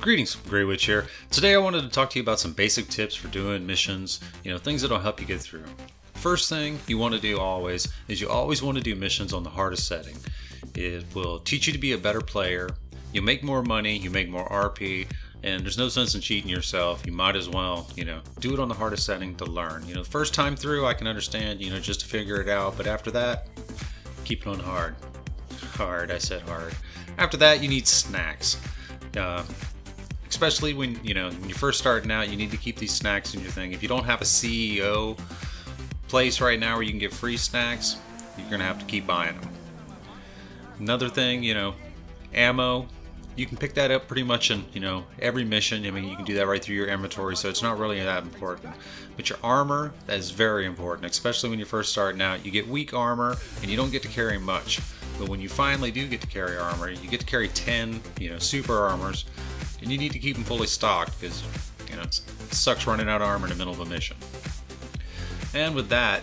Greetings, Grey Witch here. Today I wanted to talk to you about some basic tips for doing missions, things that'll help you get through. First thing you want to do always is you always want to do missions on the hardest setting. It will teach you to be a better player, you make more money, you make more RP, and there's no sense in cheating yourself. You might as well, do it on the hardest setting to learn. The first time through I can understand, just to figure it out, but after that, keep it on hard. Hard, I said hard. After that, you need snacks. Especially when you're first starting out, you need to keep these snacks in your thing. If you don't have a CEO place right now where you can get free snacks, you're gonna have to keep buying them. Another thing, ammo, you can pick that up pretty much in every mission. I mean, you can do that right through your inventory, so it's not really that important. But your armor, that is very important, especially when you're first starting out. You get weak armor and you don't get to carry much, but when you finally do get to carry armor, you get to carry 10 super armors. And you need to keep them fully stocked because it sucks running out of armor in the middle of a mission. And with that,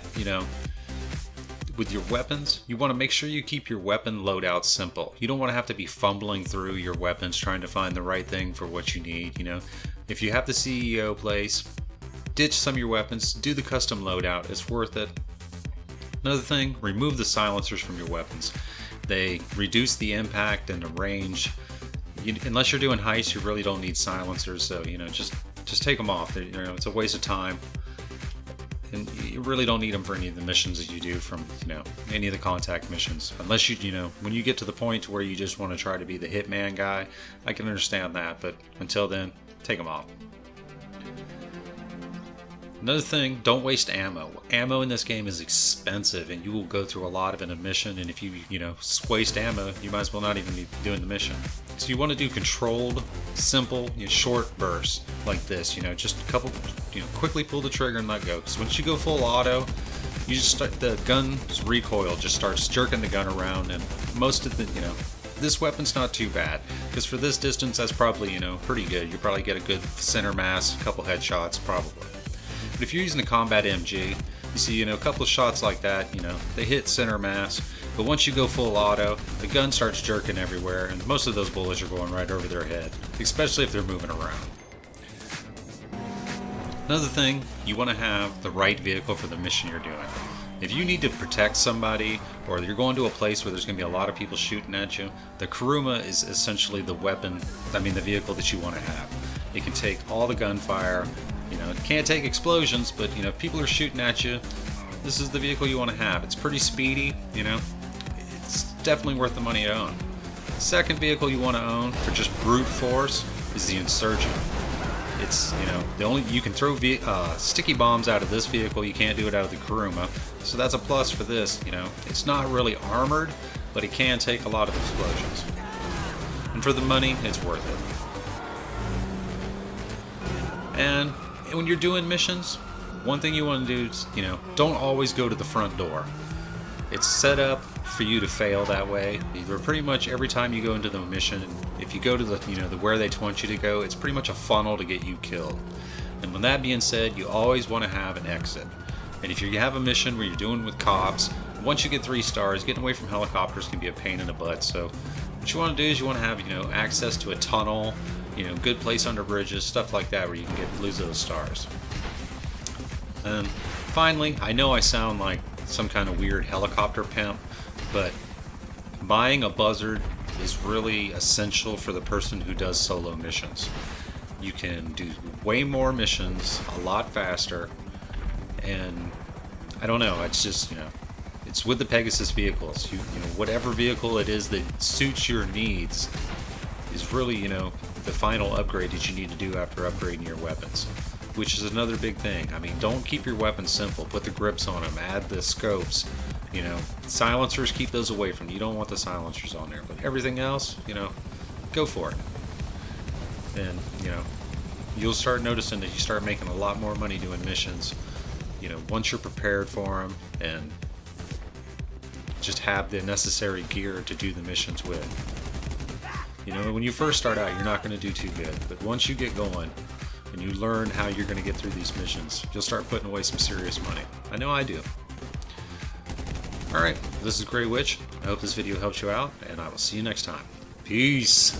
with your weapons, you want to make sure you keep your weapon loadout simple. You don't want to have to be fumbling through your weapons trying to find the right thing for what you need. If you have the CEO place, ditch some of your weapons, do the custom loadout. It's worth it. Another thing, remove the silencers from your weapons. They reduce the impact and the range. Unless you're doing heists, you really don't need silencers, so just take them off. It's a waste of time, and you really don't need them for any of the missions that you do from any of the contact missions. Unless when you get to the point where you just want to try to be the hitman guy, I can understand that, but until then, take them off. Another thing, don't waste ammo. Ammo in this game is expensive, and you will go through a lot of it in a mission, and if you waste ammo, you might as well not even be doing the mission. So you want to do controlled, simple, short bursts like this. Just a couple, quickly pull the trigger and let go. Because once you go full auto, you just start, the gun's recoil just starts jerking the gun around, and most of the, this weapon's not too bad. Because for this distance, that's probably, pretty good. You probably get a good center mass, a couple headshots, probably. But if you're using the combat MG, you see, a couple of shots like that, they hit center mass. But once you go full auto, the gun starts jerking everywhere, and most of those bullets are going right over their head, especially if they're moving around. Another thing, you want to have the right vehicle for the mission you're doing. If you need to protect somebody, or you're going to a place where there's going to be a lot of people shooting at you, the Kuruma is essentially the the vehicle that you want to have. It can take all the gunfire. It can't take explosions, but if people are shooting at you, this is the vehicle you want to have. It's pretty speedy, it's definitely worth the money to own. The second vehicle you want to own for just brute force is the Insurgent. It's, you can throw sticky bombs out of this vehicle, you can't do it out of the Kuruma, so that's a plus for this. It's not really armored, but it can take a lot of explosions. And for the money, it's worth it. And when you're doing missions, one thing you want to do is, don't always go to the front door. It's set up for you to fail that way. Either pretty much every time you go into the mission, if you go to the where they want you to go, it's pretty much a funnel to get you killed. And with that being said, you always want to have an exit. And if you have a mission where you're doing with cops, once you get 3 stars, getting away from helicopters can be a pain in the butt. So what you want to do is you want to have access to a tunnel, good place under bridges, stuff like that, where you can lose those stars. And finally, I know I sound like some kind of weird helicopter pimp, but buying a buzzard is really essential for the person who does solo missions. You can do way more missions a lot faster, and I don't know, it's just, it's with the Pegasus vehicles. Whatever vehicle it is that suits your needs is really, the final upgrade that you need to do after upgrading your weapons, which is another big thing. I mean, don't keep your weapons simple. Put the grips on them, add the scopes, silencers, keep those away from you. You don't want the silencers on there, but everything else, go for it. And, you'll start noticing that you start making a lot more money doing missions, once you're prepared for them and just have the necessary gear to do the missions with. When you first start out, you're not going to do too good, but once you get going and you learn how you're going to get through these missions, you'll start putting away some serious money. I know I do. Alright, this is Grey Witch. I hope this video helps you out, and I will see you next time. Peace!